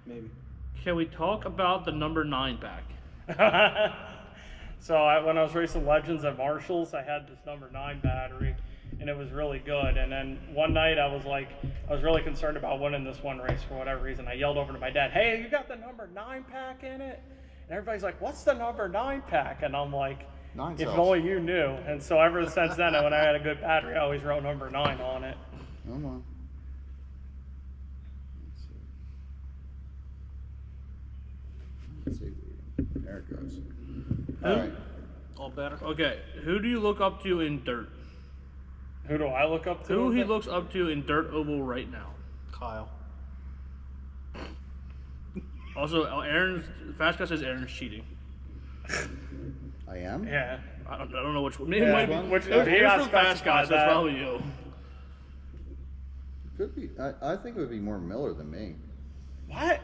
Maybe. Can we talk about the number 9 pack? So when I was racing Legends at Marshalls, I had this number 9 battery, and it was really good. And then one night I was really concerned about winning this one race for whatever reason. I yelled over to my dad, "Hey, you got the number 9 pack in it?" And everybody's like, "What's the number 9 pack?" And I'm like, Nine if cells. only you knew. And so ever since then, when I had a good battery, I always wrote number 9 on it. Come on. Let's see. There it goes. All right. All better. Okay, who do you look up to in dirt? Who do I look up to? Who he looks up to in dirt oval right now? Kyle. Also, Aaron's Fast Guy says Aaron's cheating. I am? Yeah. I don't know which one. Maybe Yeah, it might be. which- It was he Aaron's got from Fast Guy, specified so it's that. probably you. Could be. I think it would be more Miller than me. What?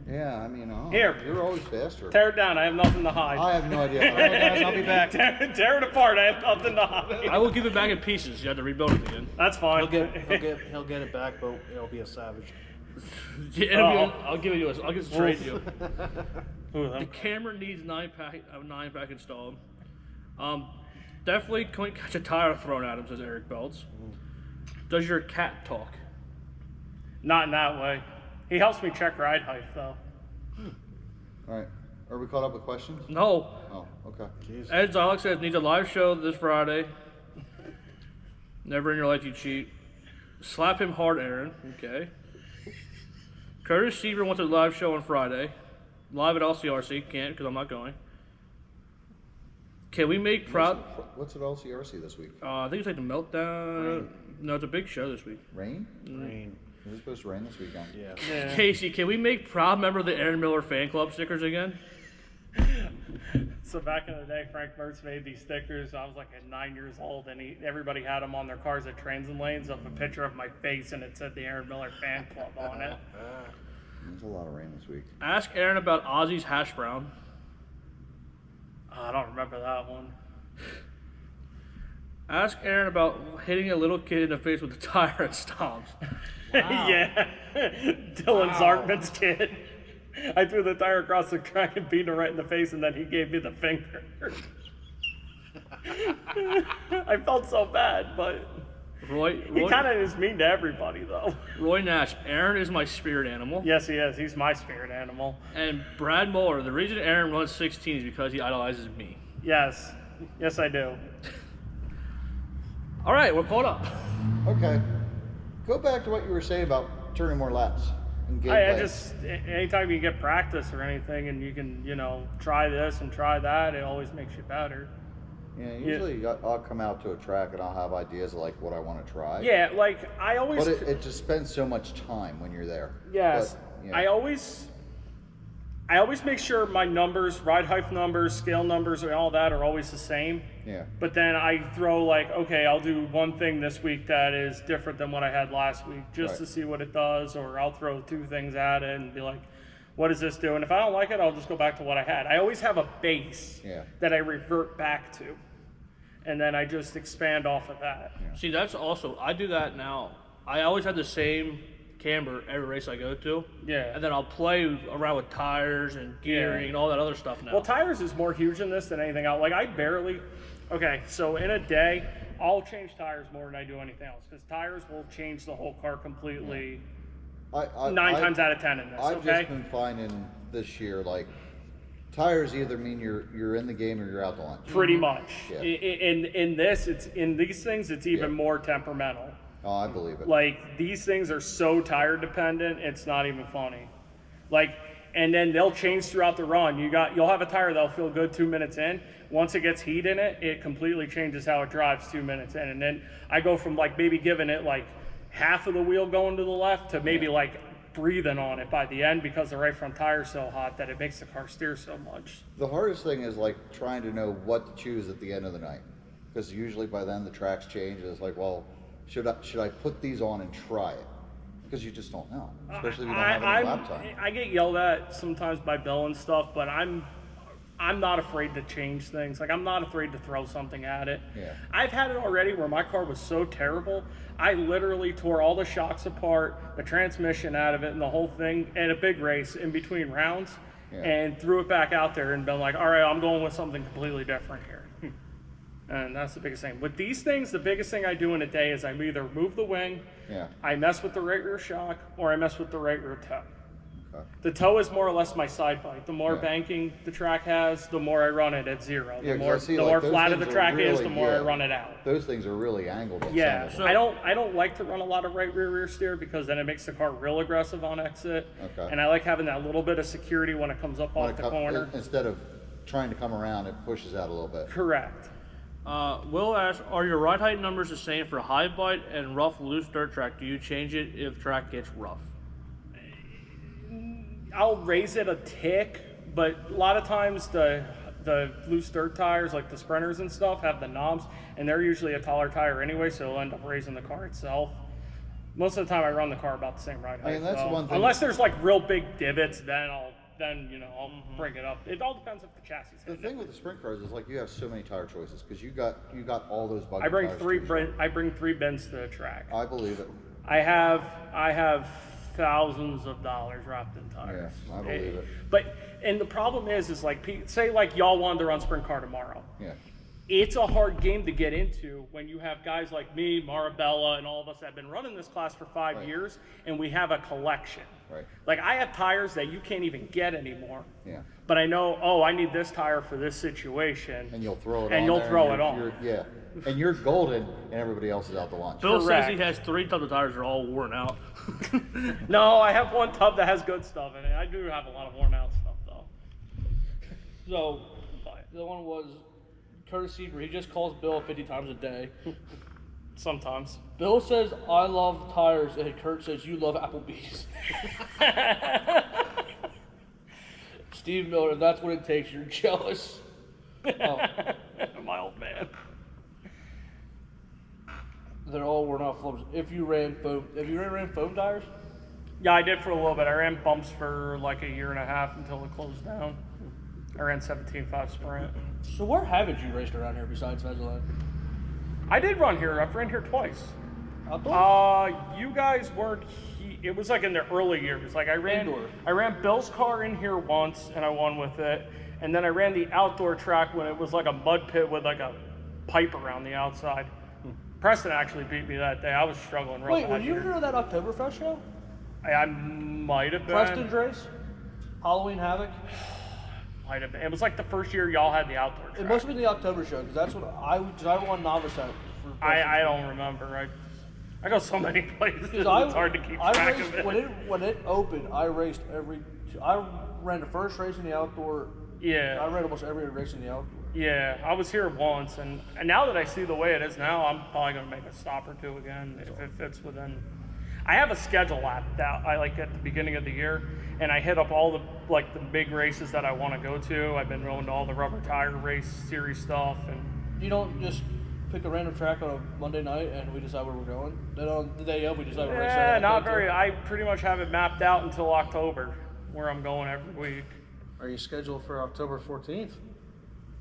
Yeah, I mean, Here. you're always faster. Tear it down. I have nothing to hide. I have no idea. Alright, guys, I'll be back. Tear it apart. I have nothing to hide. I will give it back in pieces. You have to rebuild it again. That's fine. He'll get it back, but it'll be a savage. Yeah, I'll give it to you. I'll give it straight to you. Ooh, The camera needs 9 pack installed. Definitely can't catch a tire thrown at him, says Eric Belts. Does your cat talk? Not in that way. He helps me check ride height, though. All right. Are we caught up with questions? No. Oh, okay. Ed Zolak says needs a live show this Friday. Never in your life you cheat. Slap him hard, Aaron. Okay. Curtis Seaver wants a live show on Friday. Live at LCRC. Can't because I'm not going. Can we make proud? What's at LCRC this week? I think it's like the Meltdown. No, it's a big show this week. Rain? Rain. Is it supposed to rain this weekend? Yeah. Yeah. Casey, can we make proud member of the Aaron Miller fan club stickers again? So back in the day, Frank Mertz made these stickers. I was like at 9 years old, and everybody had them on their cars at Trains and Lanes of a picture of my face, and it said the Aaron Miller fan club on it. There's a lot of rain this week. Ask Aaron about Ozzy's hash brown. I don't remember that one. Ask Aaron about hitting a little kid in the face with a tire at Stomps. Yeah, Dylan Zartman's kid. I threw the tire across the track and beat him right in the face, and then he gave me the finger. I felt so bad, but he kind of is mean to everybody, though. Roy Nash, Aaron is my spirit animal. Yes, he is. He's my spirit animal. And Brad Muller, the reason Aaron runs 16 is because he idolizes me. Yes. Yes, I do. All right, we're caught up. Okay. Go back to what you were saying about turning more laps and gameplay. I just, anytime you get practice or anything and you can, try this and try that, it always makes you better. Yeah, usually I'll come out to a track and I'll have ideas of like what I want to try. Yeah, like I always. But it just spends so much time when you're there. Yes. But, yeah. I always make sure my numbers, ride height numbers, scale numbers, and all that are always the same. Yeah. But then I throw like, okay, I'll do one thing this week that is different than what I had last week, just to see what it does, or I'll throw 2 things at it and be like, what does this do? And if I don't like it, I'll just go back to what I had. I always have a base that I revert back to, and then I just expand off of that. Yeah. See, that's also, I do that now. I always have the same camber every race I go to. Yeah. And then I'll play around with tires and gearing and all that other stuff now. Well, tires is more huge in this than anything else. Like, okay, so in a day, I'll change tires more than I do anything else, because tires will change the whole car completely 9 times out of 10 in this, I've just been finding this year, like, tires either mean you're in the game or you're out to lunch. Pretty much. Yeah. In these things, it's even more temperamental. Oh, I believe it. Like, these things are so tire dependent, it's not even funny. Like, and then they'll change throughout the run. You'll have a tire that'll feel good 2 minutes in. Once it gets heat in it, it completely changes how it drives 2 minutes in. And then I go from like maybe giving it like half of the wheel going to the left to maybe like breathing on it by the end, because the right front tire's so hot that it makes the car steer so much. The hardest thing is like trying to know what to choose at the end of the night, because usually by then the tracks change. It's like, well, should I put these on and try it? Because you just don't know, especially if you don't have any lap time. I get yelled at sometimes by Bill and stuff, but I'm I'm not afraid to change things. Like, I'm not afraid to throw something at it. Yeah. I've had it already where my car was so terrible, I literally tore all the shocks apart, the transmission out of it, and the whole thing at a big race in between rounds, Yeah. and threw it back out there and been like, all right, I'm going with something completely different here. And that's the biggest thing. With these things, the biggest thing I do in a day is I either move the wing, Yeah. I mess with the right rear shock, or I mess with the right rear toe. Okay. The toe is more or less my side bite. The more Yeah. banking the track has, the more I run it at zero. Yeah, The 'cause more, I see, the like, more those flatter the things are track is, the really- more I yeah. run it out. Those things are really angled. At Yeah, some of them. I don't like to run a lot of right rear steer because then it makes the car real aggressive on exit. Okay. And I like having that little bit of security when it comes up When off it the co- corner. Instead of trying to come around, it pushes out a little bit. Correct. Will asks, are your ride height numbers the same for high bite and rough loose dirt track? Do you change it if track gets rough? I'll raise it a tick, but a lot of times the loose dirt tires, like the Sprinters and stuff, have the knobs, and they're usually a taller tire anyway, so it'll end up raising the car itself. Most of the time, I run the car about the same ride height. I mean, that's the though. one thing- Unless there's like real big divots, then I'll bring it up. It all depends if the chassis. The hit it. thing with the sprint cars is like you have so many tire choices because you got all those buggy I bring tires three. to choose I bring 3 bins to the track. from. I believe it. I have thousands of dollars wrapped in tires. Yeah, I believe it. But and the problem is like say like y'all wanted to run sprint car tomorrow. Yeah. It's a hard game to get into when you have guys like me, Marabella, and all of us that have been running this class for 5 Right. years, and we have a collection. Right. Like I have tires that you can't even get anymore. Yeah. But I know, oh, I need this tire for this situation. And you'll throw it And on. you'll there throw you're- it on. you're- Yeah. And you're golden, and everybody else is out to lunch. Bill says he Correct. has 3 tubs of tires that are all worn out. No, I have one tub that has good stuff in it. I do have a lot of worn out stuff though. So, the one was Curtis Seaver. He just calls Bill 50 times a day. Sometimes. Bill says, I love tires, and Kurt says, you love Applebee's. Steve Miller, that's what it takes. You're jealous. Oh, My old man. they're all worn out foams. If you ran foam tires? Yeah, I did for a little bit. I ran bumps for like a year and a half until it closed down. I ran 17.5 sprint. So where haven't you raced around here besides Vegeland? I did run here. I've ran here twice. Outdoor? You guys weren't. It was like in the early years. Like I Indoor. ran Bill's car in here once, and I won with it. And then I ran the outdoor track when it was like a mud pit with like a pipe around the outside. Preston actually beat me that day. I was struggling real Wait, bad were you here. here at that Oktoberfest show? I might have been. Preston's race? Halloween Havoc? Might have been. It was like the first year y'all had the outdoor track. It must have been the October show, because that's what I won novice at. For I don't remember. I go so many places. It's hard to keep I track raced, of it. when it opened, I raced I ran the first race in the outdoor. Yeah. I ran almost every race in the outdoor. Yeah, I was here once, and now that I see the way it is now, I'm probably going to make a stop or two again if it fits within. I have a schedule mapped out. I like at the beginning of the year, and I hit up all the big races that I want to go to. I've been going to all the rubber tire race series stuff, and You don't just pick a random track on a Monday night and we decide where we're going. Then on the day of, we decide where we're racing. yeah, not very. I pretty much have it mapped out until October, where I'm going every week. Are you scheduled for October 14th?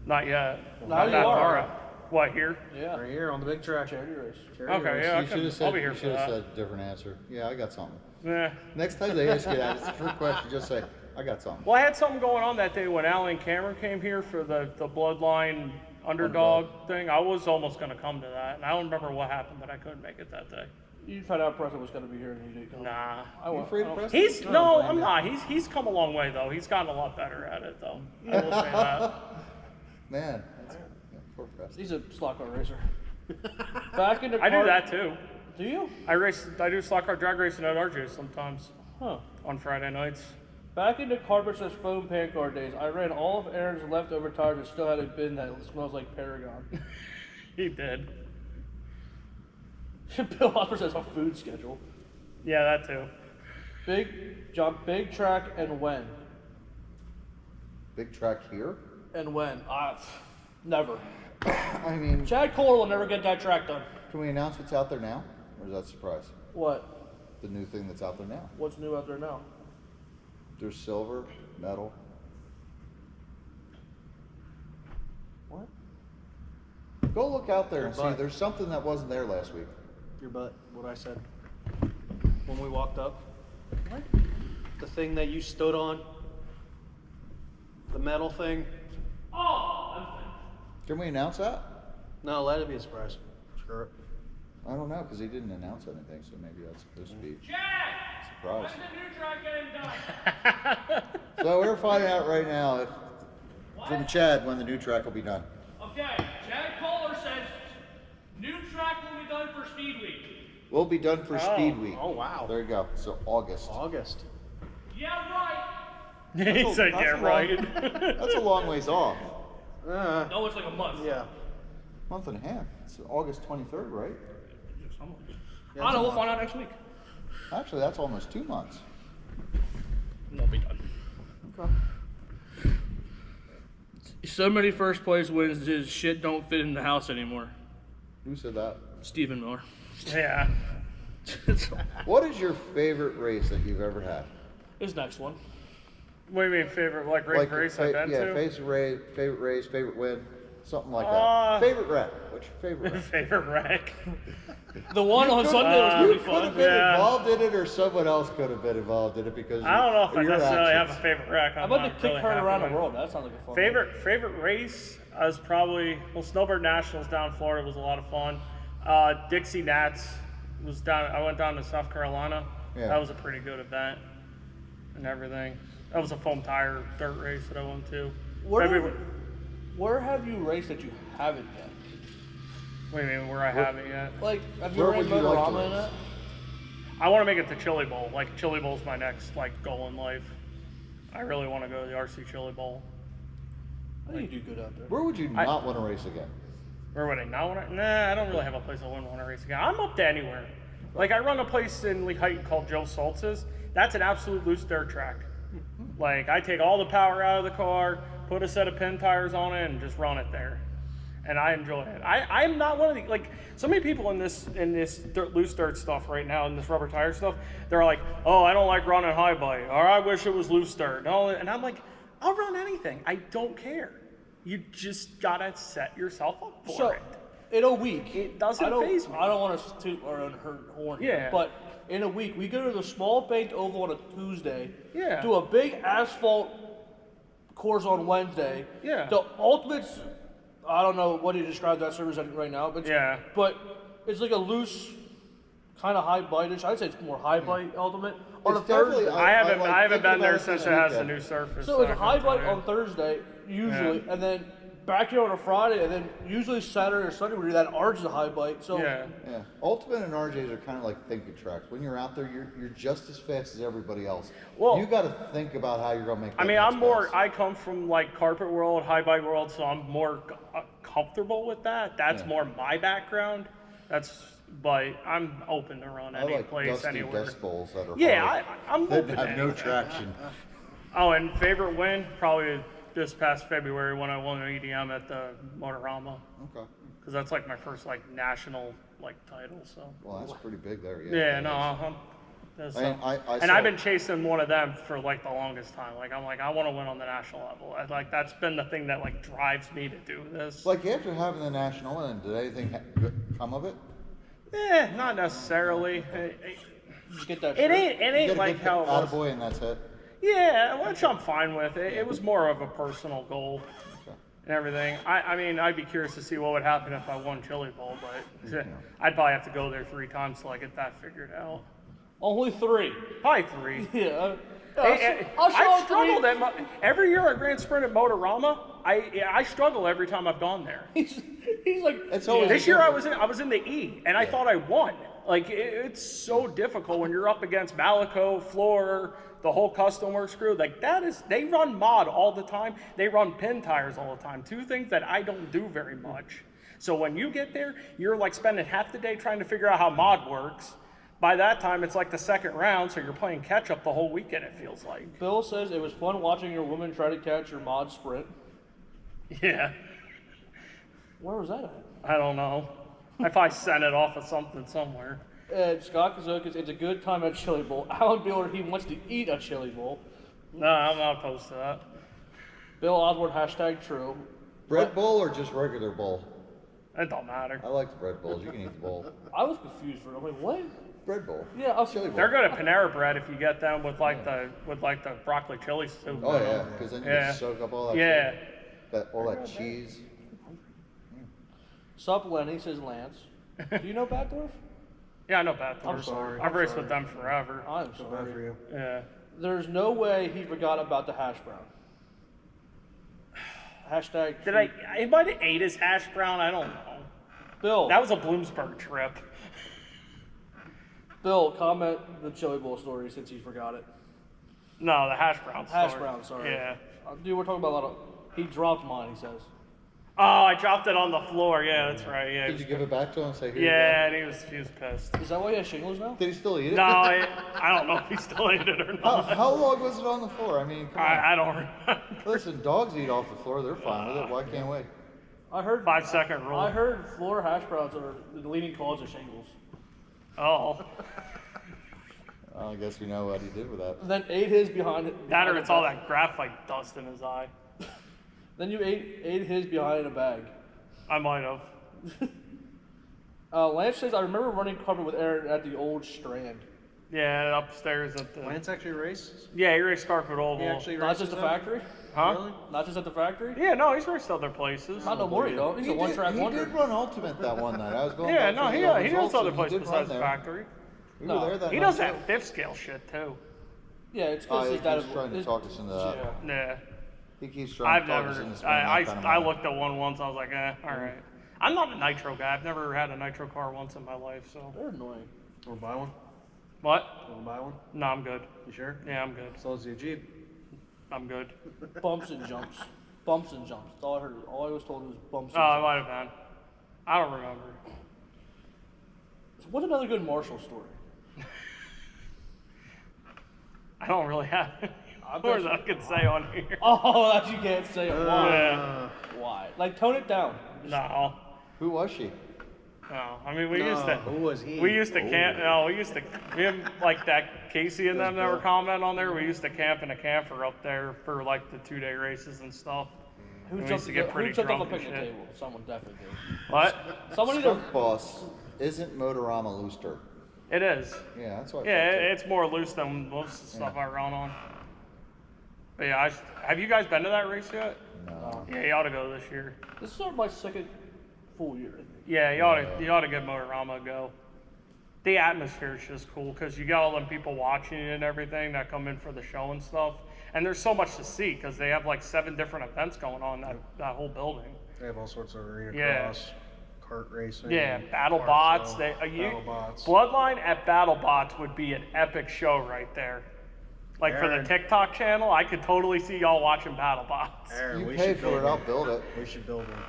Not yet. Now Not you that are. far out. What here? Yeah. Right here on the big track. Charity race. Charity Okay, race. yeah, You should have I'll said. be here You for should have that. said a different answer. Yeah, I got something. Yeah. Next time they ask you that, it's a trick question. Just say, I got something. Well, I had something going on that day when Alan Cameron came here for the Bloodline underdog thing. I was almost going to come to that, and I don't remember what happened, but I couldn't make it that day. You found out Preston was going to be here and he didn't come. Nah. I You won't. afraid I of don't- Preston? He's I don't no, blame I'm you. not. He's come a long way though. He's gotten a lot better at it though. I will say that. Man, that's, yeah, poor Preston. He's a slot car racer. Back into I do car- that too. Do you? I do slot car drag racing at RJ sometimes Huh. on Friday nights. Back into Carpenter's foam pan car days, I ran all of Aaron's leftover tires and still had a bin that smells like Paragon. He did. Bill Hopper says a food schedule. Yeah, that too. Big track and when? Big track here? And when? Never. I mean, Chad Kohler will never get that track done. can we announce what's out there now? Or is that a surprise? What? The new thing that's out there now. What's new out there now? There's silver, metal. Go look out there and see. But- There's something that wasn't there last week. Your butt, what I said. When we walked up. What? The thing that you stood on. The metal thing. Oh, Can we announce that? No, let it be a surprise. Screw it. I don't know, because he didn't announce anything, so maybe that's supposed to be Chad! surprise. When's the new track getting done? So we're finding out right now if, from Chad when the new track will be done. Okay, Chad Kohler says new track will be done for Speed Week. We'll be done for Speed Week. Oh, wow. There you go. So August. August. Yeah, right. He said, that's "Yeah, a right." That's a long ways off. No, it's like a month. Yeah. Month and a half. It's August 23rd, right? I don't know, we'll find out next week. Actually, that's almost 2 months. Won't be done. Okay. So many first place wins, his shit don't fit in the house anymore. Who said that? Stephen Miller. Yeah. What is your favorite race that you've ever had? His next one. What do you mean favorite race I've been to? favorite race, favorite win, something like that. Uh, Favorite wreck. What's your favorite wreck? Favorite wreck. The one on Sunday was You pretty could have fun. been Yeah. involved in it, or someone else could have been involved in it because I don't know if I your necessarily have a actions. favorite wreck. How I'm about the not kick really her happy around the with. world? That sounds like a fun Favorite race was probably Snowbird Nationals down in Florida was a lot of fun. Dixie Nats was down. I went down to South Carolina. Yeah. That was a pretty good event and everything. That was a foam tire dirt race that I went to. Where have you raced that you haven't yet? What do you mean where I haven't yet? Like, have you Where ran would you like to Motorama in race? it? I want to make it to Chili Bowl. Like Chili Bowl's my next goal in life. I really want to go to the RC Chili Bowl. I think you do good out there. Where would you not want to race again? Where would I not want to? Nah, I don't really have a place I wouldn't want to race again. I'm up to anywhere. Like I run a place in Lee Heighton called Joe Saltz's. That's an absolute loose dirt track. Like I take all the power out of the car, put a set of pin tires on it, and just run it there. And I enjoy it. I'm not one of the so many people in this loose dirt stuff right now, in this rubber tire stuff. They're like, oh, I don't like running high bike, or I wish it was loose dirt. And I'm like, I'll run anything. I don't care. You just gotta set yourself up for So, it. in a week, It doesn't faze me. I don't want to toot our own horn here, Yeah. but in a week, we go to the small banked oval on a Tuesday, Yeah. do a big asphalt course on Wednesday. Yeah. The ultimates, I don't know what you describe that service as right now, but Yeah. but it's like a loose, kind of high bite-ish. I'd say it's more high bite ultimate on a It's definitely- Thursday. I haven't like haven't thinking been there about it since this it has the weekend. new surface. So it's a that high I've bite been on to. Thursday usually, Yeah. and then back here on a Friday, and then usually Saturday or Sunday we do that. Ours is a high bite. So Yeah. Yeah, Ultimate and RJs are kind of like thinking tracks. When you're out there, you're just as fast as everybody else. Well- you got to think about how you're gonna make. I that mean, next I'm more. pass. I come from carpet world, high bike world, so I'm more comfortable with that. That's Yeah. more my background. But I'm open to run I any like place, dusty anywhere. dust bowls that are Yeah, hard. I'm That open to have no anything. traction. Oh, and favorite win probably this past February when I won an EDM at the Motorama, Okay. because that's like my first national title. So Well, that's pretty big there. yeah, no, that's, I and saw- I've been chasing one of them for the longest time. I want to win on the national level. That's been the thing that drives me to do this. Like after having the national win, did anything come of it? Not necessarily. just get that. It shirt. ain't You get a like good how it was. attaboy and that's it. Yeah, which I'm fine with. It was more of a personal goal Okay. and everything. I mean, I'd be curious to see what would happen if I won Chili Bowl, but I'd probably have to go there 3 times till I get that figured out. Only 3. Probably 3. Yeah. I've struggled every year at Grand Sprint at Motorama. I struggle every time I've gone there. He's like. It's always This year I different. was in the E, and I thought I won. It's so difficult when you're up against Malico, Floor, the whole Custom Works crew. They run mod all the time. They run pin tires all the time. 2 things that I don't do very much. So when you get there, you're spending half the day trying to figure out how mod works. By that time, it's the second round, so you're playing catch up the whole weekend. It feels like. Bill says it was fun watching your woman try to catch your mod sprint. Yeah, Where was that at? I don't know. I probably sent it off of something somewhere. Scott Kazokas, it's a good time at Chili Bowl. Alan Bueller, he wants to eat a Chili Bowl. No, I'm not opposed to that. Bill Osborne, #true. Bread bowl or just regular bowl? It don't matter. I like the bread bowls. You can eat the bowl. I was confused for it. I'm like, what? Bread bowl. Yeah, I was Chili bowl. They're good at Panera Bread if you get them with like the broccoli chili soup. Oh yeah, because then you Yeah. just soak up all that. Yeah. All that cheese. Sup, Lenny, says Lance. Do you know Backdorf? Yeah, I know Bathurst. I'm sorry. I've I'm raced sorry. with them forever. I'm So bad for sorry. you. Yeah. There's no way he forgot about the hash brown. Hashtag. Did I might have ate his hash brown. I don't know. Bill, That was a Bloomsburg trip. Bill, comment the chili bowl story since he forgot it. No, the hash brown. Hash story. brown, sorry. Yeah. Dude, we're talking about a lot of. He dropped mine, he says. Oh, I dropped it on the floor. Yeah, that's right. Yeah. Did you give it back to him and say, here Yeah, and he was pissed. Is that why he has shingles now? you go? Did he still eat it? No, I don't know if he still ate it or How, not. how long was it on the floor? I mean, come on. I don't remember. Listen, dogs eat off the floor. They're fine with it. Why can't we? I heard 5-second rule. I heard floor hash browns are the leading cause of shingles. Oh, I guess we know what he did with that. And then ate his behind it. that or it's all that graphite dust in his eye. Then you ate his behind in a bag. I might have. Lance says, I remember running cover with Aaron at the old Strand. Yeah, upstairs at the. Lance actually races? Yeah, he raced Carpet Oval. He actually Not races just the now? factory? Huh? Really? Not just at the factory? Yeah, no, he's raced other places. Not no more, you don't. He's a one-track he wonder. did run Ultimate that one night. I was going Yeah, back no, through he the he does results, other and he places did run besides the there. factory. We No. were there that He night, does too. that fifth scale shit too. Yeah, it's Oh, because he his dad keeps trying to his- talk us into that. Yeah. Yeah, He keeps trying I've to talk us never. into spending that kind of I money. looked at one once. I was like, all right. I'm not a nitro guy. I've never had a nitro car once in my life. So They're annoying. Wanna buy one? what? Wanna buy one? No, I'm good. You sure? Yeah, I'm good. So is the Jeep. I'm good. Bumps and jumps. Bumps and jumps. That's all I heard. All I was told was bumps Oh, and it jumps. might have been. I don't remember. What's another good Marshall story? I don't really have any more that I could say on here. Oh, that you can't say it. Why? Yeah. Why? Like, tone it down. No. Who was she? No. I mean, we used to. Who was he? We used to camp. No, we used to. We had like that Casey and them that were commenting on there. We used to camp in a camper up there for like the 2-day races and stuff. Who We jumped, used to get pretty who jumped on the drunk and picnic shit. table? Someone definitely did. What? Someone either. Stunt Boss isn't Motorama Looster. It is. Yeah, that's what I Yeah, thought, too. it's more loose than most of the stuff I run on. But yeah, have you guys been to that race yet? No. Yeah, you ought to go this year. This is my second full year. I think. Yeah, you ought to give Motorama a go. The atmosphere is just cool because you got all them people watching it and everything that come in for the show and stuff. And there's so much to see because they have like 7 different events going on in that whole building. They have all sorts of arena Yeah. cross, kart racing. Yeah, Battle car Bots. show, Battle Bots. Bloodline at Battle Bots would be an epic show right there. Like for the Aaron. TikTok channel, I could totally see y'all watching Battle Bots. Aaron, You we pay should for build it, I'll one. build it. We should build one.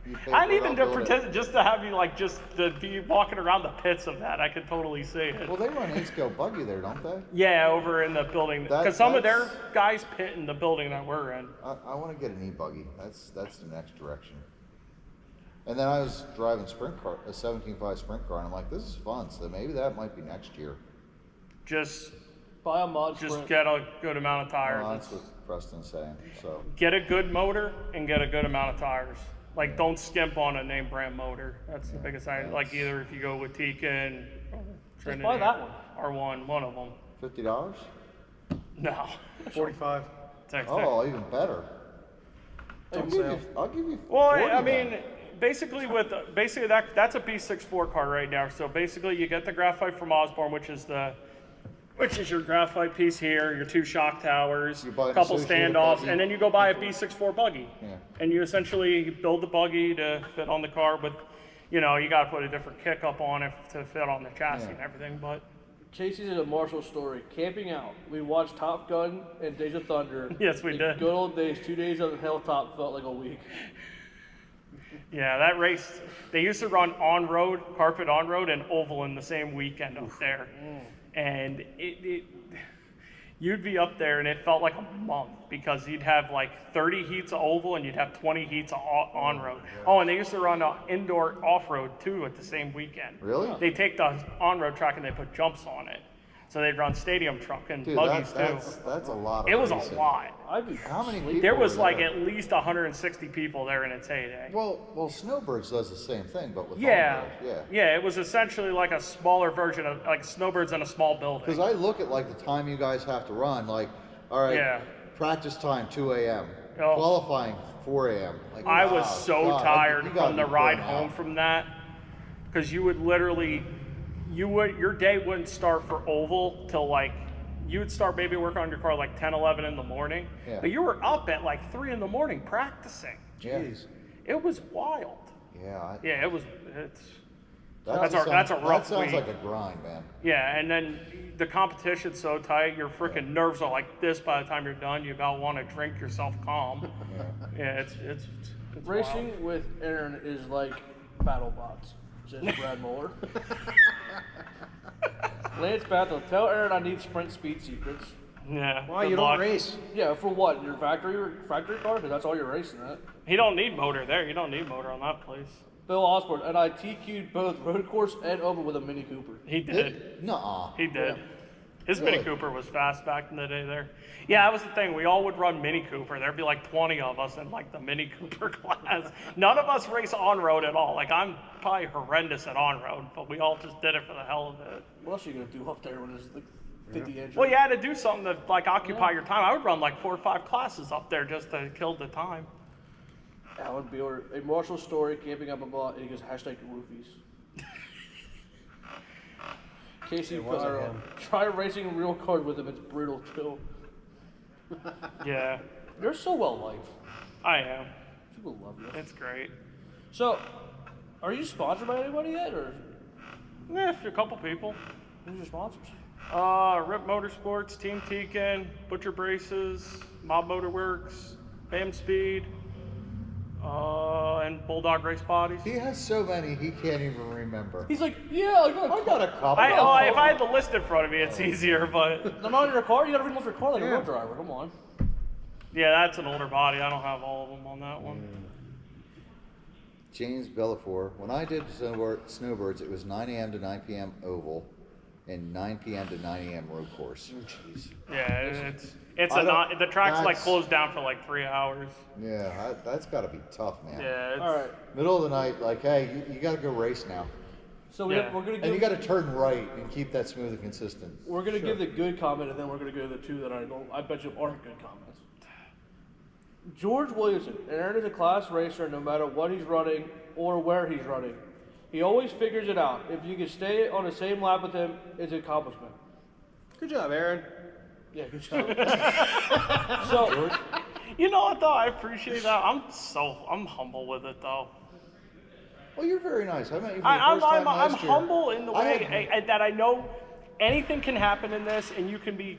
You pay I'd for it, even I'll do build it. pretend just to have you like just to be walking around the pits of that. I could totally see it. Well, they run eight-scale buggy there, don't they? Yeah, over in the building That- because some of their that's- guys pit in the building that we're in. I want to get an e-buggy. That's the next direction. And then I was driving sprint car, a 17.5 sprint car, and I'm like, this is fun. So maybe that might be next year. Just Buy a mod sprint. get a good amount of tires. Well, that's what Preston's saying. So Get a good motor and get a good amount of tires. Like, don't skimp on a name brand motor. That's the biggest thing. Like, either if you go with Tican or Trinity buy that one. or one of them. $50? No. 45. Oh, even better. I'll On give, you, sale. I'll give you. Well, 40 I then. mean, basically that's a B64 car right now. So basically, you get the graphite from Osborne, which is your graphite piece here, your 2 shock towers, You buy a an couple associated standoffs, buggy. and then you go buy a B64 buggy. Yeah. And you essentially build the buggy to fit on the car, but you got to put a different kick up on it to fit on the chassis Yeah. and everything. But Casey's in a Marshall story. Camping out. We watched Top Gun and Days of Thunder. Yes, we The did. Good old days. 2 days on the hilltop felt like a week. yeah, that race, they used to run on-road, carpet on-road, and oval in the same weekend up there. And you'd be up there and it felt like a month because you'd have like 30 heats of oval and you'd have 20 heats of on-road. Oh, and they used to run indoor off-road too at the same weekend. Really? They take the on-road track and they put jumps on it. So they'd run stadium truck and Dude, buggies that's a lot of too. It was racing. a lot. I'd be How many people There was were like there? at least 160 people there in its heyday. Well, Snowbirds does the same thing, but with Yeah, on-road, yeah. It was essentially like a smaller version of like Snowbirds in a small building. Because I look at like the time you guys have to run, like, all right, Yeah. practice time 2 a.m., Oh. qualifying 4 a.m. Like, I was wow, so God, tired you gotta from the be ride burnt home out. from that, because you would literally, your day wouldn't start for Oval till like, you would start maybe working on your car like 10, 11 in the morning, Yeah. but you were up at like 3 in the morning practicing. Yeah. It was wild. Yeah, Yeah, it's that's that's a rough That sounds week. like a grind, man. Yeah, and then the competition's so tight, your freaking nerves are like this by the time you're done. You about want to drink yourself calm. Yeah, it's Racing wild. with Aaron is like battle bots, says Brad Muller. Lance Bethel, tell Aaron I need sprint speed secrets. Yeah. Why good you don't luck. race? Yeah, for what? Your factory car? Because that's all you're racing at. He don't need motor there. You don't need motor on that place. Bill Osborne, and I TQ'd both road course and oval with a Mini Cooper. He did. Nuh-uh. He did. Yeah. His Really? Mini Cooper was fast back in the day there. Yeah, that was the thing. We all would run Mini Cooper. There'd be like 20 of us in like the Mini Cooper class. None of us race on-road at all. Like I'm probably horrendous at on-road, but we all just did it for the hell of it. What else are you going to do up there when it's like 50 inches? Well, you had to do something to like occupy your time. I would run like 4 or 5 classes up there just to kill the time. Alan Beeler, a Marshall story, camping up a bot, and he goes, hashtag roofies. Casey It wasn't Pyro, him. try racing real cars with him, it's brutal too. Yeah, You're so well liked. I am. People love you. It's great. So, are you sponsored by anybody yet, or Yeah, a couple people. who's your sponsors? Rip Motorsports, Team Tekin, Butcher Braces, Mob Motorworks, Bam Speed, and Bulldog Race Bodies. He has so many he can't even remember. He's like, yeah, I got I got a couple. If I had the list in front of me, it's easier, but I'm not in your car. You gotta read them off your car like a Yeah. road driver. Come on. yeah, that's an older body. I don't have all of them on that one. James Bellafour. When I did Snowbirds, it was 9 a.m. to 9 p.m. oval, and 9 p.m. to 9 a.m. road course. Yeah, the track's like that's- closed down for like 3 hours. Yeah, that's got to be tough, man. Yeah, it's, All right. Middle of the night, like, hey, you got to go race now, So Yeah. we're gonna and you give got to turn right and keep that smooth and consistent. we're gonna give the good comment, and then we're gonna go to the two that I bet you aren't good comments. George Williamson, Aaron is a class racer no matter what he's running or where he's running. He always figures it out. If you can stay on the same lap with him, it's an accomplishment. Good job, Aaron. Yeah, good job. So, you know what though? I appreciate that. I'm humble with it though. Well, you're very nice. I met you for the I'm first time last year. humble in the I way had- that I know anything can happen in this, and you can be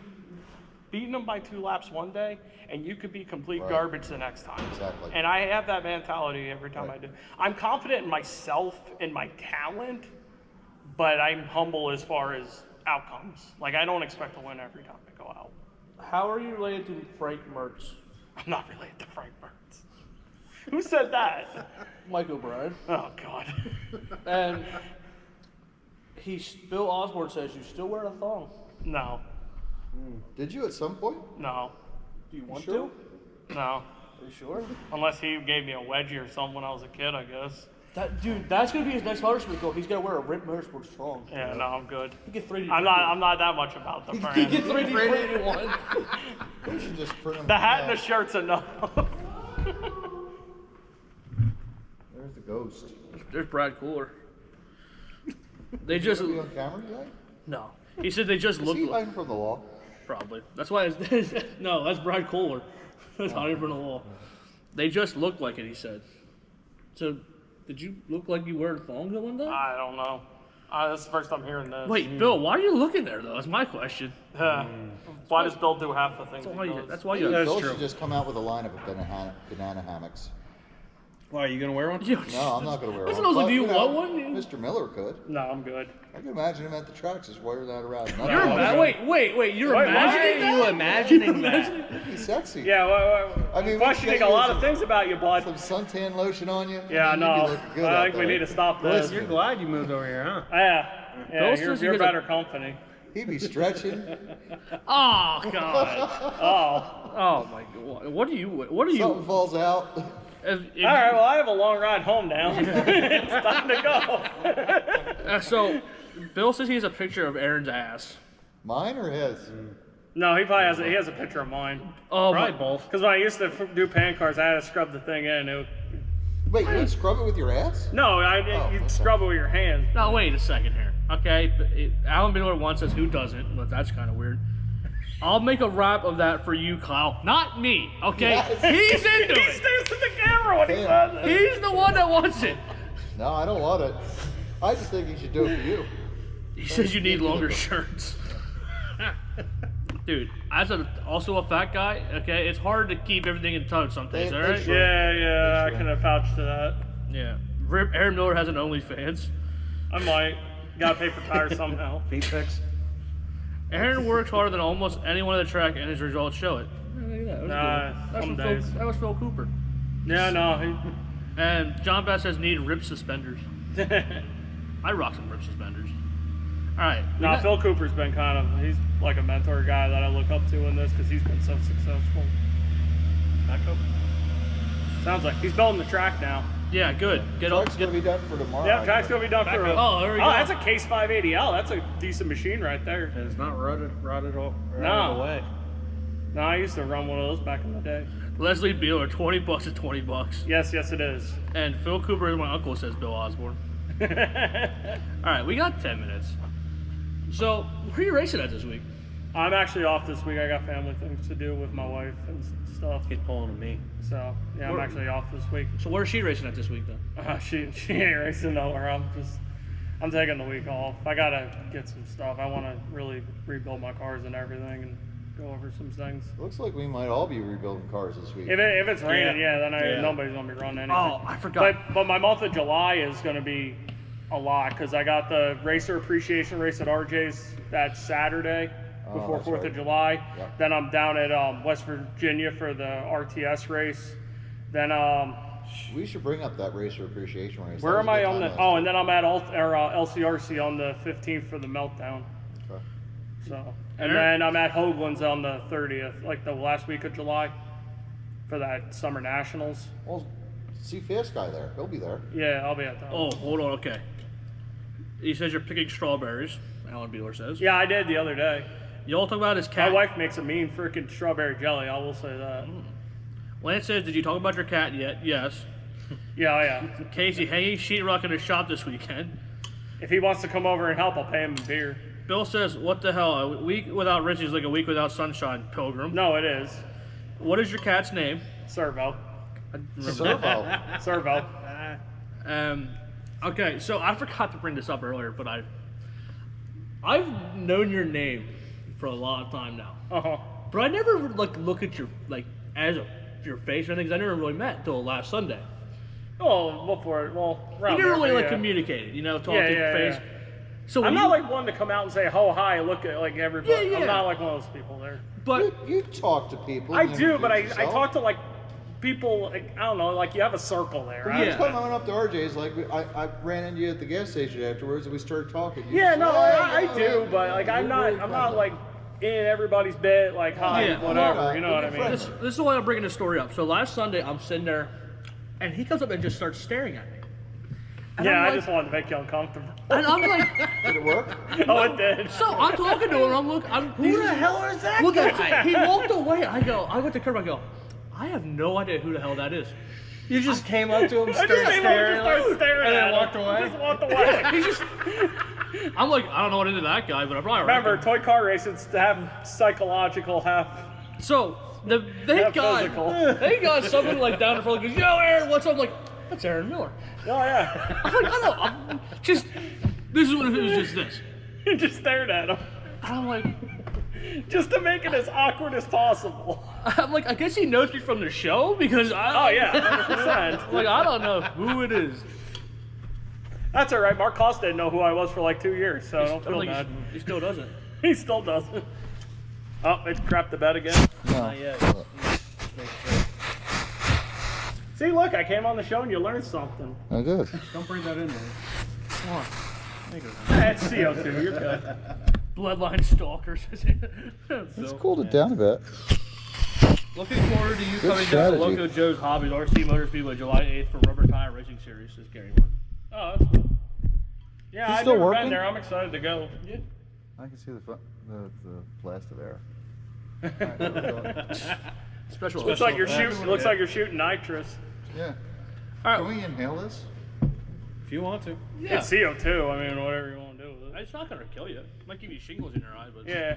beating them by 2 laps one day, and you could be complete Right. garbage the next time. Exactly. And I have that mentality every time Right. I do. I'm confident in myself and my talent, but I'm humble as far as outcomes. Like I don't expect to win every time I go out. how are you related to Frank Mertz? I'm not related to Frank Burns. Who said that? Mike O'Brien. Oh God. And Bill Osborne says you still wear a thong. No, Did you at some point? no, Do you want sure? to? no. Are you sure? Unless he gave me a wedgie or something when I was a kid, I guess. That's gonna be his next motorsport goal. He's gonna wear a Rip Motorsports thong. Yeah, no, I'm good. He get 3D. I'm not that much about the He brand. get 3D printed one. We should just print them. The hat and the shirt's enough. There's the ghost. There's Brad Cooler. They just be on camera today? No. He said they just Is looked he like hiding from the law? probably. That's why it's no, that's Brad Kohler. That's hiding from the wall. They just looked like it, he said. So did you look like you wear thongs at one time? I don't know. This is the first I'm hearing this. Wait, Bill, why are you looking there though? That's my question. Why does Bill do half the things? That's he why you, does? that's why you Bill should just come out with a line of banana hammocks. Why, are you gonna wear one? You- No, I'm not going to wear I one. was like, But, do you you know, want one? Mr. Miller could. No, I'm good. I can imagine him at the tracks just wearing that around. You're wait, you're Wait, imagining Why are you that? imagining that? He's sexy. Yeah, I mean, we questioning can a lot use of things about you, bud. Some suntan lotion on you. Yeah, I mean, no. you'd be looking good I out think we there. need to stop this. You're glad you moved over here, huh? Yeah, Bill you're says you you're guys are- better company. He'd be stretching. Oh God. Oh. Oh my God. What are you? Something falls out. If- All right, well, I have a long ride home now. It's time to go. So, Bill says he has a picture of Aaron's ass. Mine or his? No, he probably has a picture of mine. Oh Probably my. both. Because when I used to do pan cars, I had to scrub the thing in. Wait, you didn't scrub it with your ass? No, Oh, you okay. scrub it with your hand. Now wait a second here. Okay, Alan Miller once says who doesn't, but that's kind of weird. I'll make a rap of that for you, Kyle. Not me. Okay, Yes. he's into He it. stares at the camera when he Damn. says it. He's the one that wants it. No, I don't want it. I just think he should do it for you. He says you need longer shirts. Dude, as also a fat guy, okay, it's hard to keep everything in touch some days, They- all they right? sure- Yeah, I That's can vouch to that. Yeah. Aaron Miller has an OnlyFans. I might. Gotta pay for tires somehow. Feet pics. Aaron works harder than almost anyone at the track, and his results show it. Nah, some days. That was Phil Cooper. Yeah, no. And John Bass says need rib suspenders. I rock some rib suspenders. All right. we No, got- Phil Cooper's been he's like a mentor guy that I look up to in this because he's been so successful. Backhoe. Sounds like he's building the track now. Yeah, good. Get up. Truck's gonna be done for tomorrow. Yeah, track's gonna be done for. Oh, there we go. That's a Case 580L. That's a decent machine right there. And it's not rotted No. away. No, I used to run one of those back in the day. Leslie Beeler, $20 is $20. Yes, it is. And Phil Cooper is my uncle, says Bill Osborne. All right, we got 10 minutes. So, where are you racing at this week? I'm actually off this week. I got family things to do with my wife and stuff. He's pulling to me. So yeah, I'm Where- actually off this week. So, where is she racing at this week, then? She ain't racing nowhere. I'm taking the week off. I gotta get some stuff. I want to really rebuild my cars and everything and go over some things. Looks like we might all be rebuilding cars this week. If it's raining, then Yeah. nobody's gonna be running anything. Oh, I forgot. But my month of July is gonna be a lot because I got the racer appreciation race at RJ's that Saturday before that's 4th right. of July. Yep. Then I'm down at West Virginia for the RTS race. Then We should bring up that racer appreciation race. where That am was a I good on time the? last Oh, year. and then I'm at LCRC on the 15th for the meltdown. Okay. So, and then I'm at Hoagland's on the 30th, like the last week of July, for that summer nationals. Well, see Fast Guy there. He'll be there. Yeah, I'll be at that. Oh, hold on, okay. He says you're picking strawberries, Alan Beeler says. Yeah, I did the other day. Y'all talk about his My cat. wife makes a mean freaking strawberry jelly. I will say that. Lance says, did you talk about your cat yet? Yes. Yeah, oh, yeah. Casey hanging sheetrock in his shop this weekend. If he wants to come over and help, I'll pay him in beer. Bill says, what the hell? A week without Richie is like a week without sunshine, Pilgrim. No, it is. What is your cat's name? Servo. Servo. Servo. Okay, so I forgot to bring this up earlier, but I've known your name for a lot of time now. Uh-huh. But I never like look at your your face or anything, 'cause I never really met until last Sunday. Oh, before it. Well, We around never there, really but like yeah. communicated, talk Yeah, to yeah, your face. yeah. So I'm when not you- like one to come out and say, "Oh, hi," look at like everybody. Yeah, yeah. I'm not like one of those people there. but You talk to people. I you do, but I introduce yourself. talk to like people. Like, I don't know, like you have a circle there. The Right? first time I went up to RJ's, like I ran into you at the gas station afterwards, and we started talking. You Yeah, just no, said, I "Hey, do, yeah." but like I'm You're not really friendly. like in everybody's bed, like hi, Yeah, whatever. well, You know what I you're mean? friendly. this is why I'm bringing this story up. So last Sunday, I'm sitting there, and he comes up and just starts staring at me. And Yeah, I'm I like- just wanted to make you uncomfortable. And I'm like, Did it work? Oh, it did. so I'm talking to him. Who the hell is that? Look at he walked away. I went to Kurt. I go, I have no idea who the hell that is. You just came up to him, I started just staring, started staring and at then him. walked away. Just walked away. He just. I'm like, I don't know what into that guy, but I probably Remember, reckon. toy car races to have psychological half. So they Yeah, got physical. something like down in front. Goes, yo, Aaron, what's up? I'm like, that's Aaron Miller. Oh yeah. I'm like, I know. I'm just. This is what it was. Just this. You just stared at him, And I'm like, just to make it as awkward as possible. I guess he knows me from the show because I. Oh yeah, 100%. Like I don't know who it is. That's all right. Mark Costa didn't know who I was for like 2 years, so I don't don't feel think bad. he still doesn't. He still doesn't. Oh, it crapped the bed again. No. See, look, I came on the show and you learned something. Oh, good. Don't bring that in there. Come on. That's CO2. You're good. Bloodline stalkers. It's cooled it down a bit. Looking forward to you Good coming down to strategy. Loco Joe's Hobbies, RC Motor Speedway, July 8th for Rubber Tire Racing Series. Says Gary Martin. Oh, that's cool. Yeah, He's I've still never working? been there. I'm excited to go. Yeah. I can see the blast of air. Special. Looks like you're shooting. Looks like you're shooting nitrous. Yeah. All Can right. we inhale this? If you want to. Yeah. It's CO2. I mean, whatever you want to do with it. It's not gonna kill you. It might give you shingles in your eye, but Yeah.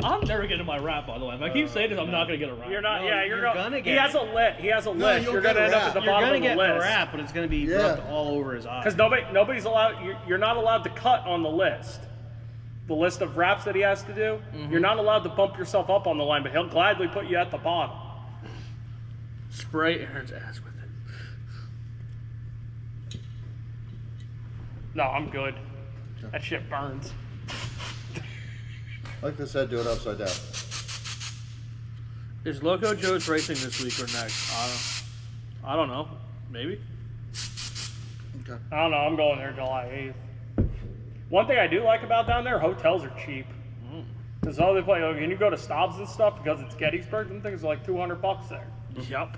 I'm never getting my wrap. By the way, if I keep saying this, I'm not gonna get a wrap. You're not. No, yeah, you're you're gonna He get has it. a lit. He has a list. you'll You're get gonna a end up at wrap. the You're bottom gonna of get the a list. wrap, but it's gonna be Yeah. rubbed all over his eyes. Because nobody's allowed. You're not allowed to cut on the list. The list of wraps that he has to do. You're not allowed to bump yourself up on the line, but he'll gladly put you at the bottom. Spray Aaron's ass with it. No, I'm good. That shit burns. Like I said, do it upside down. Is Loco Joe's racing this week or next? I don't know. Maybe. Okay. I don't know. I'm going there July 8th. One thing I do like about down there, hotels are cheap. Because all they play, when you go to Stobbs and stuff, because it's Gettysburg, and things are like $200 there. Yup.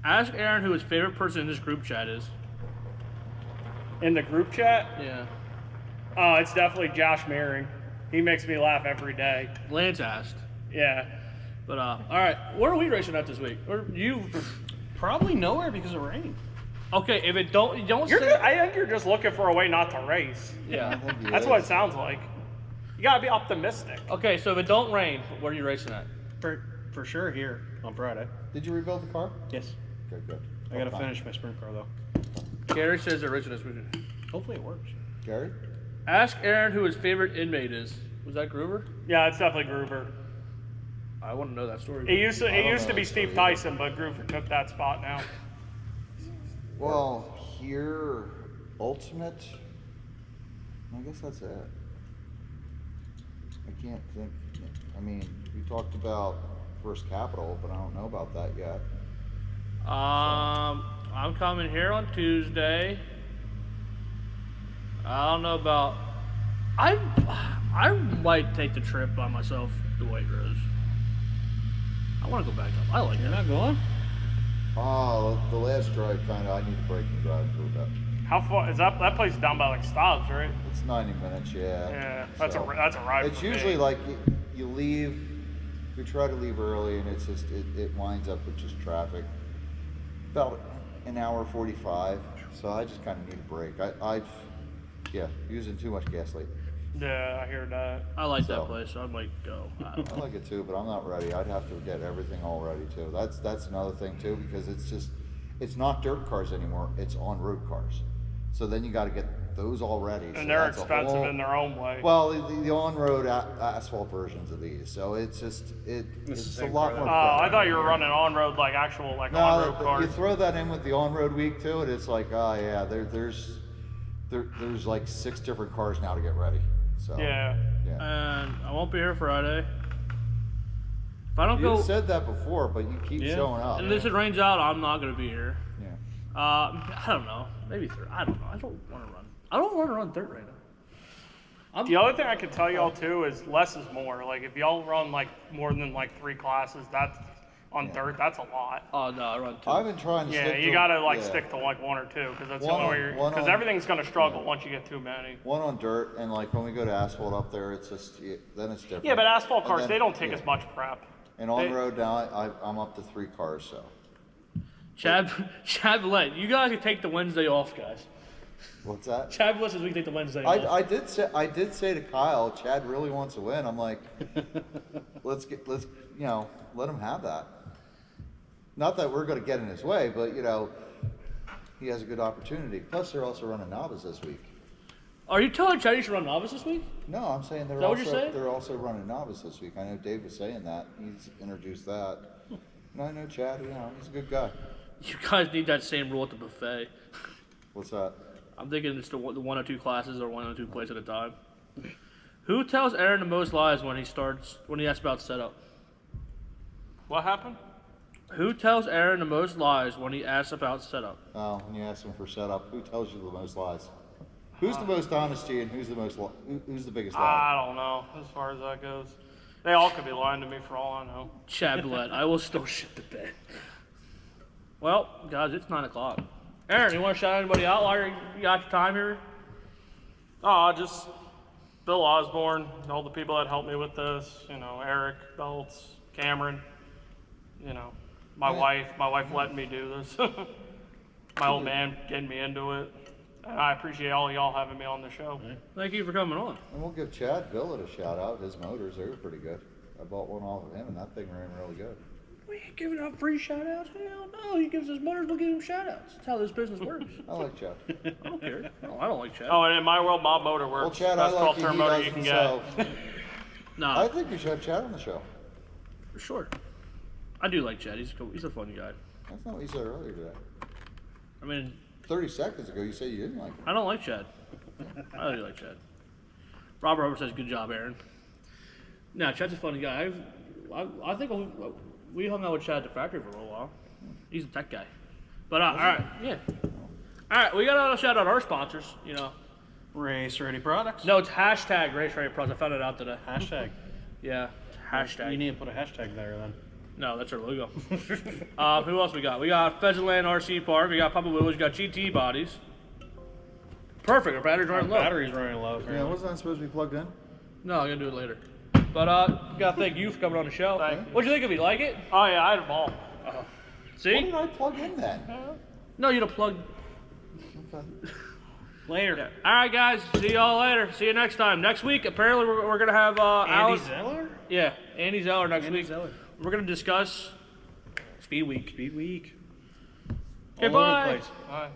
Ask Aaron who his favorite person in this group chat is. In the group chat, Yeah. it's definitely Josh Meering. He makes me laugh every day. Lance asked. Yeah. But all right. Where are we racing at this week? Or you? Probably nowhere because of rain. Okay. If it don't, you don't You're say. just, I think you're just looking for a way not to race. Yeah. That's what it sounds like. You gotta be optimistic. Okay. So if it don't rain, where are you racing at? For sure here on Friday. Did you rebuild the car? Yes. Okay, good. I gotta Fine. finish my sprint car though. Gary says they're racing this weekend. Hopefully it works. Gary? Ask Aaron who his favorite inmate is. Was that Groover? Yeah, it's definitely Gruber. I want to know that story. It used to don't know be that Steve story either. Tyson, but Gruber took that spot now. Well, here, ultimate. I guess that's it. I can't think. I mean, we talked about First Capital, but I don't know about that yet. I'm coming here on Tuesday. I don't know about. I might take the trip by myself to White Rose. I want to go back up. I like You're it. not going? Oh, the last drive kind of. I need to break and drive for a bit. How far is that? That place is down by like Stobbs, right? It's 90 minutes, yeah. Yeah, that's So, a ride. It's for usually me. like you leave, we try to leave early, and it's just it winds up with just traffic. About an hour 45, so I just kind of need a break. I've using too much gas lately. Yeah, I hear that. I like So. that place, so I might go. I don't I know. like it too, but I'm not ready. I'd have to get everything all ready too. That's another thing too, because it's not dirt cars anymore. It's on road cars. So then you got to get those all ready. So And they're that's a expensive whole- in their own way. Well, the on-road asphalt versions of these, so it's just This it's is a lot incredible. more. I fun. thought you were running on-road, like actual, like No, on-road but cars. you throw that in with the on-road week too, and it's like, oh yeah, there's like 6 different cars now to get ready. So Yeah. yeah. And I won't be here Friday. If I don't You go, said that before, but you keep Yeah. showing up. and this it rains out, I'm not going to be here. Yeah. I don't know. Maybe I don't know. I don't want to run. I don't want to run dirt right now. The other thing I can tell y'all too is less is more. Like if y'all run like more than like 3 classes, that's on dirt. That's a lot. Oh no, I run 2. I've been trying to Yeah, stick you to, gotta like yeah, stick to like 1 or 2 because that's One the only on- way. one Because on- everything's gonna struggle once you get too many. one on dirt, and like when we go to asphalt up there, it's just then it's different. Yeah, but asphalt And cars then- they don't take yeah. as much prep. And on road now, I'm up to 3 cars, so. Chad Blett, you guys can take the Wednesday off, guys. What's that? Chad Blett says we can take the Wednesday off. I did say to Kyle, Chad really wants to win. I'm like, let's let him have that. Not that we're going to get in his way, but he has a good opportunity. Plus, they're also running novice this week. Are you telling Chad you should run novice this week? No, I'm saying that what you're saying? they're also running novice this week. I know Dave was saying that. He's introduced that. And I know Chad. He's a good guy. You guys need that same rule at the buffet. What's that? I'm thinking it's the 1 or 2 classes or 1 or 2 plays at a time. Who tells Aaron the most lies when he asks about setup? What happened? Who tells Aaron the most lies when he asks about setup? Oh, when you ask him for setup, who tells you the most lies? Who's the most honest to you, and who's the biggest liar? I don't know as far as that goes. They all could be lying to me for all I know. Chad Blett. I will still shit the bed. Well, guys, it's 9 o'clock. Aaron, you want to shout anybody out while you got your time here? Oh, just Bill Osborne, all the people that helped me with this. You know, Eric Belts, Cameron. You know, my wife letting me do this. My old man getting me into it. And I appreciate all y'all having me on the show. Thank you for coming on. And we'll give Chad Billett a shout out. His motors, they were pretty good. I bought one off of him, and that thing ran really good. We ain't giving out free shout outs. Hell no. He gives us motors, we'll give him shout outs. That's how this business works. I like Chad. I don't care. No, I don't like Chad. Oh, and in my world, Mob Motor Well, works. Chad, I Best like you. 12-turn He motor you doesn't, can so get. Nah, I think we should have Chad on the show. for sure. I do like Chad. He's cool. He's a funny guy. That's not what you said earlier today. I mean, 30 seconds ago, you said you didn't like him. I don't like Chad. I do like Chad. Robert Roberts says, good job, Aaron. No, Chad's a funny guy. I think we hung out with Chad at the factory for a little while. He's a tech guy. But, all right, yeah. All right, we got to shout out our sponsors, you know. Race Ready Products. No, it's hashtag Race Ready Pros. I found it out today. Hashtag. Yeah, hashtag. You need to put a hashtag there then. No, that's our logo. Who else we got? We got Pheasantland RC Park. We got Papa Willow's. We got GT Bodies. Perfect. Our battery's running low. Battery's running low. Yeah, wasn't that supposed to be plugged in? No, I'm gonna do it later. But gotta thank you for coming on the show. Thank you. What'd you think of it? Like it? Oh, yeah, I had them all. What See? did I plug in then? No, you don't plug. Okay. Later. All right, guys. See y'all later. See you next time. Next week, apparently we're gonna have Andy Alex. Zeller? Yeah, Andy Zeller next Andy week. Zeller. We're gonna discuss Speed Week. Speed Week. Okay, All over the bye. place. All right.